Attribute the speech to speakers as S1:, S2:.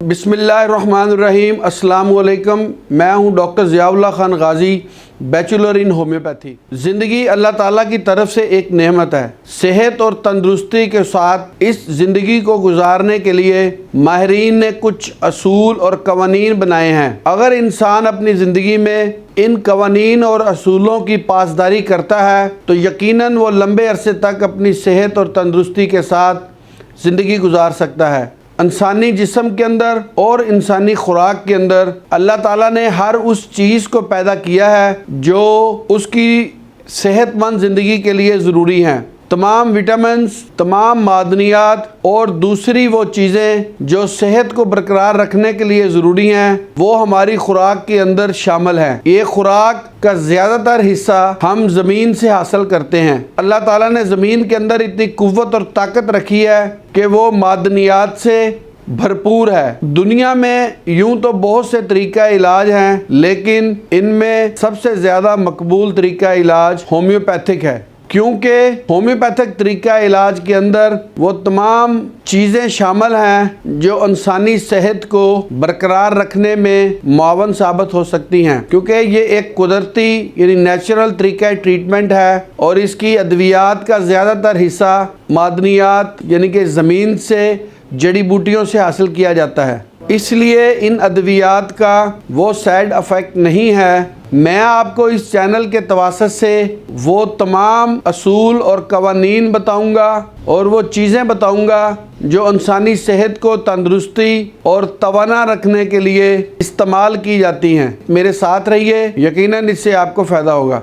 S1: बिस्मिल्लाहिर्रहमानिर्रहीम। अस्सलाम वालेकुम। मैं हूं doctor Ziaullah Khan Ghazi, bachelor in homeopathy. ज़िंदगी अल्लाह ताला की तरफ से एक नेमत है। सेहत और तंदुरुस्ती के साथ इस ज़िंदगी को गुजारने के लिए माहिरीन ने कुछ असूल और कवानीन बनाए हैं। अगर इंसान अपनी ज़िंदगी में इन कवानीन और असूलों की पासदारी करता है तो यकीनन वो लंबे अरसे तक अपनी सेहत और तंदुरुस्ती के साथ ज़िंदगी गुजार सकता है। इंसानी जिस्म के अंदर और इंसानी खुराक के अंदर अल्लाह ताला ने हर उस चीज़ को पैदा किया है जो उसकी सेहतमंद ज़िंदगी के लिए ज़रूरी हैं। तमाम विटामिन्स, तमाम मादनियात और दूसरी वो चीज़ें जो सेहत को बरकरार रखने के लिए ज़रूरी हैं वो हमारी खुराक के अंदर शामिल हैं। ये खुराक का ज़्यादातर हिस्सा हम ज़मीन से हासिल करते हैं। अल्लाह ताला ने ज़मीन के अंदर इतनी कुव्वत और ताकत रखी है कि वो मादनियात से भरपूर है। दुनिया में यूं तो बहुत से तरीका इलाज हैं, लेकिन इनमें सबसे ज़्यादा मकबूल तरीका इलाज होम्योपैथिक है, क्योंकि होम्योपैथिक तरीका इलाज के अंदर वो तमाम चीज़ें शामिल हैं जो इंसानी सेहत को बरकरार रखने में मुआवन साबित हो सकती हैं। क्योंकि ये एक कुदरती यानी नेचुरल तरीका ट्रीटमेंट है और इसकी अद्वियात का ज़्यादातर हिस्सा मादनियात यानी कि ज़मीन से जड़ी बूटियों से हासिल किया जाता है। इसलिए इन अद्वियात का वो साइड इफ़ेक्ट नहीं है। मैं आपको इस चैनल के तवासत से वो तमाम असूल और कवानीन बताऊंगा और वो चीज़ें बताऊंगा जो इंसानी सेहत को तंदुरुस्ती और तवाना रखने के लिए इस्तेमाल की जाती हैं। मेरे साथ रहिए, यकीनन इससे आपको फ़ायदा होगा।